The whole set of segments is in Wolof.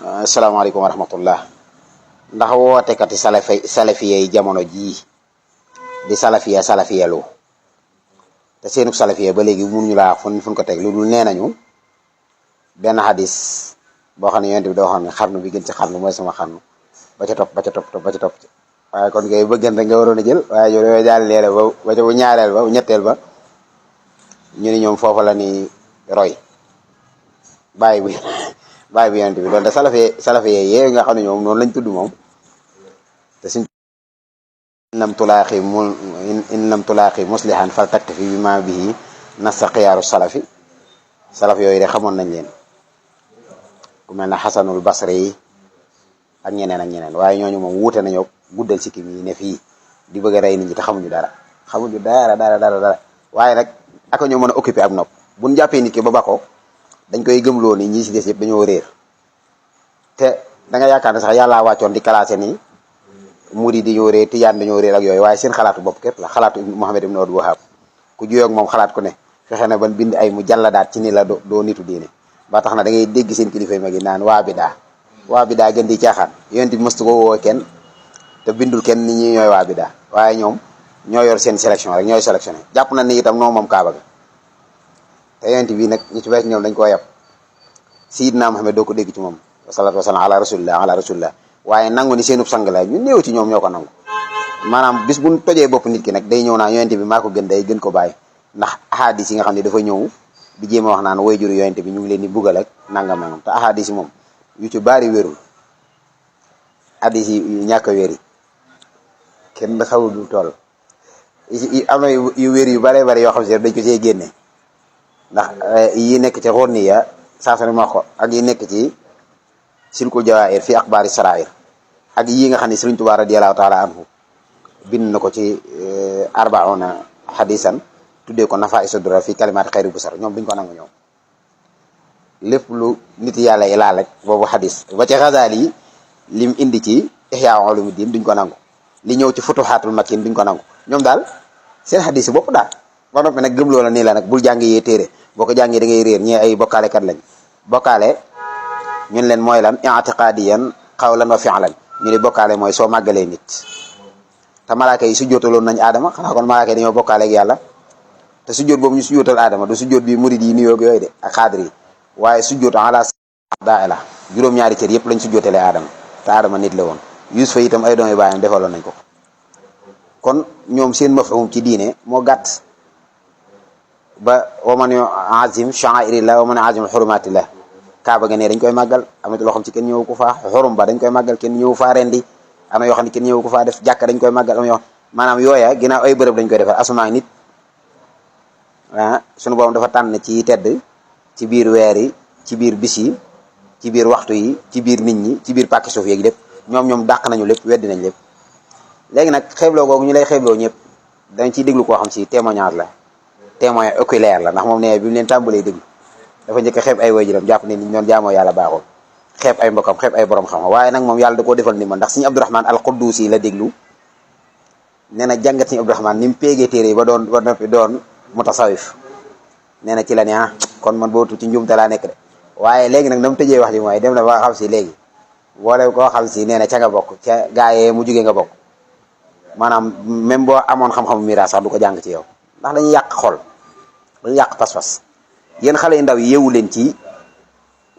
asalaamaaleykum wa rahmatullah. ndax wootekati salafiya yi jamono jii di salafiyelu te seenub salafiya ba léegi mënuñu laa fu ko teg lu dul nee nañu benn hadis boo xam ne yonent bi doo xam ne xarnu bi gën ci xarnu mooy sama xarnu ba ca topp ba ca topp ba ca topp waaye kon ngay bëggan rek nga waroon a jël waaye yow dafay daal leere ba ca bu ñaareel ba bu ñetteel ba ñu ni ñoom foofa la ni roy bàyyi bi yonent bi doon te salafiya yee nga xam ne ñoom noonu lañ tudd moom te suñ in lam tulaaqi muslihan fal taktafi bi ma bihi nassa xiyaaru salaf yooyu de xamoon nañ leen ku mel ne xasanul basri yi ak ñeneen waaye ñooñu moom wuute nañoo guddal sikkim yi ne fii di bëgg a rey nit ñi te xamuñu dara waaye nag aka ñoo mën a occupé ab nopp buñ jàppee nit ki ba bako dañ koy gëmloo ni ñi si des yëpp dañoo réer te da nga yaakaar ne sax yàllaa wàccoon di classé nii murid yi dañoo réer tijaan dañoo réer ak yooyu waaye seen xalaatu bopp képp la xalaatu Muhammad ibn Abdul Wahhab ku juyoog moom xalaat ko ne fexe na ban bind ay mu jàlladaat ci ni la doo nitu diine ba tax na da ngay dégg seen kilifa yi mag yi naan waa bidaa gën di caaxaan yonent bi mëstu ko woo kenn te bindul kenn nit ñi ñooy waa bidaa waaye ñoom ñoo yor seen sélection rek ñooy sélectionné jàpp na ni itam noonu moom kaaba ga te yonent bi nag ñu ci bees ñoom dañ koo yab Sayyidina Muhammad doo ko dégg ci moom wasalaatu wasalaam ala rasulillah waaye nangu ni seenub sang la ñu néew ci ñoom ñoo ko nangu maanaam bis bu tojee bopp nit ki nag day ñëw naa yonent bi maa ko gën day gën ko bàyyi ndax ahadis yi nga xam ne dafa ñëw di jéem a wax naan way juru yonent bi ñu ngi leen di buggal ak nangam te ahadis yi moom yu ci bari wérul hadis yi ñàkk a wér yi kenn xawul du toll am na yu wér yu bare yoo xam si dañ ko see génne ndax yi nekk ci xóor ni ya saasane ma ko ak yi nekk ci silkul jawaahir fi axbaari sarair ak yi nga xam ne Sëriñ Tuubaa radiyallaahu taala anhu bind na ko ci arbauna hadisan tuddee ko nafaa'isu durar fi kalimaati xayri busar ñoom duñ ko nangu ñoom lépp lu nit yàlla yi laal rek boobu hadis ba ci Xasaali yi lim indi ci Ihyaa Ulumuddin duñ ko nangu li ñëw ci Futuhaatul Makkiin duñ ko nangu ñoom daal seen hadis yi bopp daal ba noppi nag gëm loola nii la nag bul jàngi yee téere boo ko jàngee da ngay réer ñee ay bokkaalekat lañ bokkaale ñun leen mooy lan i'tiqaadiyan qawlan wa fi'lan ñu ne bokkaale mooy soo màggalee nit te malaaka yi sujjootaloon nañ aadama xanaa kon malaaka yi dañoo bokkaale ak yàlla te sujjoot boobu ñu sujjootal aadama du sujjoot bi murid yi nuyoog yooyu de ak xaadir yi waaye sujjoot ala daa la juróom-ñaari cër yëpp lañ sujjootalee aadama te aadama nit la woon Yuusufa itam ay doomi baayam defaloon nañ ko kon ñoom seen mafhum ci diine moo gàtt ba waman azim sha'airillah waman azim hurumatillah kaaba ga ne dañ koy màggal am na loo xam ci kenn ñëwu ko faa xorum ba dañ koy màggal kenn ñëwu faa rendi am na yoo xam ne kenn ñëwu ko faa def jàkka dañ koy màggal am na yoo maanaam yooya ginnaaw ay bërëb dañ koy defar asumaa nit sunu borom dafa tànn ci tedd ci biir weer yi ci biir bis yi ci biir waxtu yi ci biir nit ñi ci biir pàkki suuf yeegi lépp ñoom dàq nañu lépp weddi nañ lépp léegi nag xeebloo googu ñu lay xeebloo ñëpp dañ ciy déglu koo xam si témoignage la témoin oculaire la ndax moom ne bi mu leen tàmbalee déglu dafa njëkk a xeeb ay waajuram jàpp ne ni ñoon jaamoo yàlla baaxul xeeb ay mbokkam xeeb ay borom xam-xam waaye nag moom yàlla da koo defal ni man ndax Sëriñ Abdourahman al-Quddusi la déglu nee na jàngat Sëriñ Abdourahman ni mu péegee téere yi ba noppi doon mutasawif nee na ci la ne kon man bootu ci njuumte laa nekk de waaye léegi nag na mu tëjee wax ji mooy dem na ba xam si léegi boole koo xam si nee na ca nga bokk ca gaayee mu jugee nga bokk maanaam même boo amoon xam-xamu miraas sax du ko jàng ci yow ndax dañuy yàq xol dañuy yàq pas-pas yéen xale yu ndaw yi yeewu leen ci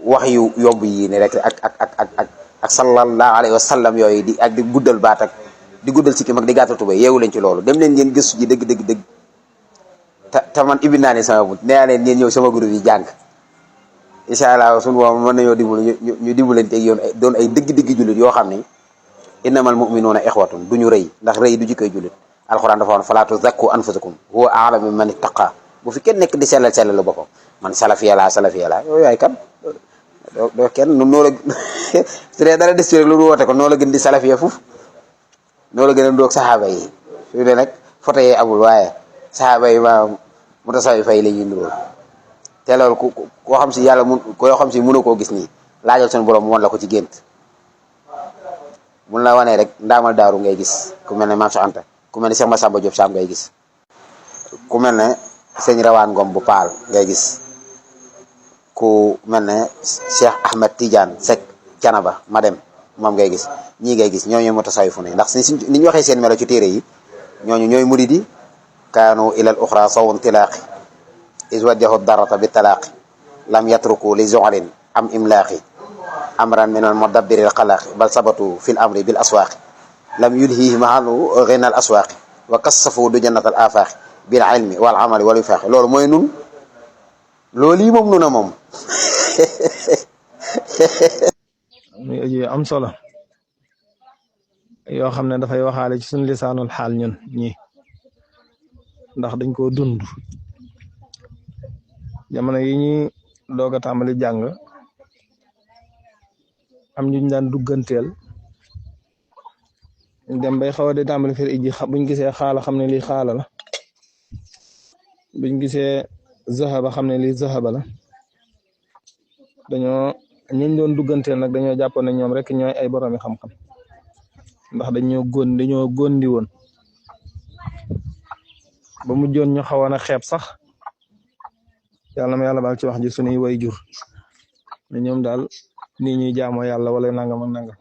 wax yu yomb yi ne rek ak sallallahu alayhi wa sallam yooyu di guddal baat ak di guddal sikkim ak di gàttal tubay yeewu leen ci loolu dem leen ngeen gëstu ji dëgg te man ibbi naa ne sama but nee naa leen ngeen ñëw sama groupe yi jàng incha allah suñu borom mën nañoo dimbali ñu dimbalante ak yoon doon ay dëgg jullit yoo xam ni innamal mu'minuuna ixwatun du ñu rëy ndax rëy du jikkoy jullit alxuraan dafa woon falaa tuzakku anfusakum huwa a'lamu man ittaqa bu fi kenn nekk di sellal lu boppam man salafiya laa yooyu yaay kan doo kenn noo la su dee dara des ci rek lu woote ko noo la gën di salafiya foofu noo la gën a ndoog saxaaba yi su dee nag foto yee amul waaye saxaaba yi ma mutasawifa yi la ñuy nduróo te loolu koo xam si yàlla koo xam si mënu koo gis nii laajal seen borom mu wan la ko ci gént mun la wanee rek ndaamal daaru ngay gis ku mel ne Maam Cheikh Anta ku mel ne Cheikh Massamba Diop Sam ngay gis ku mel ne sëñ Rawaan Ngom bu Paal ngay gis ku mel ne Cheikh Ahmed Tidiane Seck Canaba ma dem moom ngay gis ñii ngay gis ñooñu mutasawwifu ne ndax ni ñu waxee seen melo ci téere yi ñooñu ñooy muridi kaanu ilal uxra sawun tilaaqi is wajjahu darata bi talaaqi lam yatruku li zu'lin am imlaaqi amran min al mudabbiri al xalaaqi bal sabatu fil amri bil aswaaqi lam yulhihim anhu ghina al aswaaqi wa kassafu du jannat al afaaqi bil ilmi wal amali wal wifaaqi loolu mooy nun loolu yi moom nu na moom muy am solo yoo xam ne dafay waxaale ci suñu lisaanul xaal ñun ñi ndax dañ koo dund jamono yi ñuy doog a tàmbali jàng am ñu daan dugganteel dem bay xaw a di tàmbali fir iji buñ gisee xaala xam ne lii xaala la buñ gisee zahaba xam ne lii zahaba la dañoo ñuñ doon dugganteel nag dañoo jàppoon ne ñoom rek ñooy ay boroomi xam-xam ndax dañoo góndi woon ba mujjoon ñu xawoon a xeeb sax yàlla ma yàlla baal ci wax ji suñuy way jur ne ñoom daal nii ñuy jaamoo yàlla wala nangam ak nangam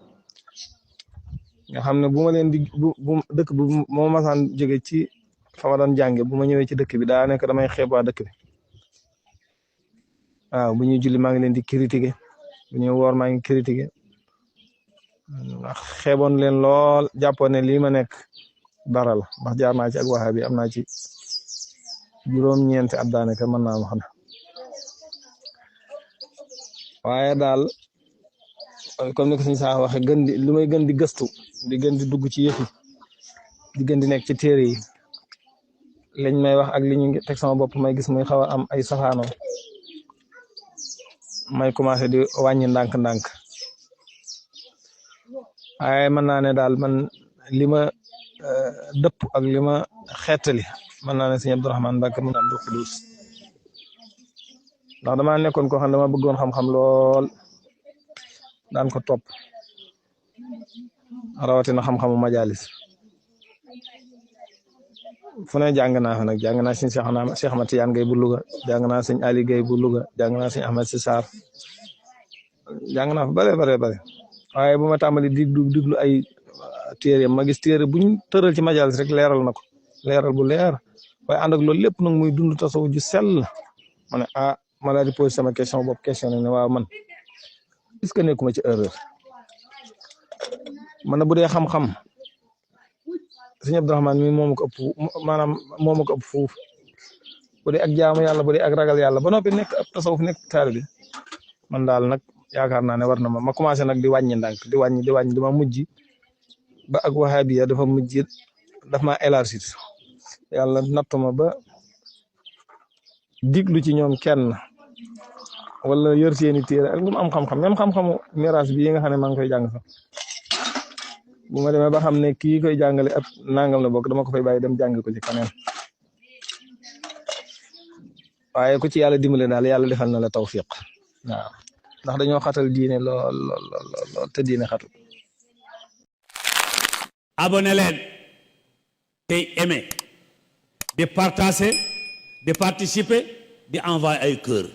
nga xam ne bu ma leen di bu dëkk bu moo masaan jóge ci fa ma doon jànge bu ma ñëwee ci dëkk bi daa nekk damay xeeb waa dëkk bi waaw bu ñuy julli maa ngi leen di critiquer bu ñuy woor maa ngi critiquer ndax xeeboon leen lool jàppoon ne lii ma nekk dara la ndax jaar naa ci ak waxa bi am naa ci juróom-ñeenti at daanaka mën naa wax na waaye daal comme ni ko suñu saa waxe gën di lu may gën di gëstu di gën di dugg ci yëf yi di gën di nekk ci téere yi liñ may wax ak li ñu teg sama bopp may gis muy xaw a am ay safaanoo may commencé di wàññi ndànk-ndànk waaye mën naa ne daal man li ma dëpp ak li ma xeetali mën naa ne sëñ Abdourahmane Mbacké mu Abdou Khoudoss ndax damaa nekkoon koo xam ne dama bëggoon xam-xam lool daan ko topp rawatina xam-xamu majalis fu ne jàng naa fa nag jàng naa sëñ Cheikh Ahmad Tidiane Gaye bu Louga jàng naa sëñ Ali Gaye bu Louga jàng naa sëñ Ahmed Sissar jàng naa fa bare waaye bu ma tàmbali diglu ay téere ma gis téere buñ tëral ci majalis rek leeral na ko leeral bu leer waaye ànd ak loolu lépp nag muy dund tasawuf ju sell ma ne ma daal di posé sama question bopp question ne waaw man est-ce que nekkuma ci erreur man bu dee xam-xam sëñ Abdourahmane mi moomu ko ëpp maanaam moomu ko ëpp fuuf bu dee ak jaamu yàlla bu dee ak ragal yàlla ba noppi nekk ab tasawuf nekk taalibe man daal nag yaakaar naa ne war na ma commencé nag di wàññi ndànk di wàññi dama mujj ba ak wahabiya dafa mujj daf ma élargir yàlla nattuma ba diglu ci ñoom kenn wala yor seeni téere ak lu mu am xam-xam même xam-xamu miraas bi yi nga xam ne maa ngi koy jàng sax bu ma demee ba xam ne kii koy jàngale ab nangam la bokk dama ko fay bàyyi dem jàng ko ci kaneen waaye ku ci yàlla dimbale daal yàlla defal na la tawfiq waaw ndax dañoo xatal diine lool te diine xatul. abonné leen tey aimé di partager di participer di envoyer ay cœur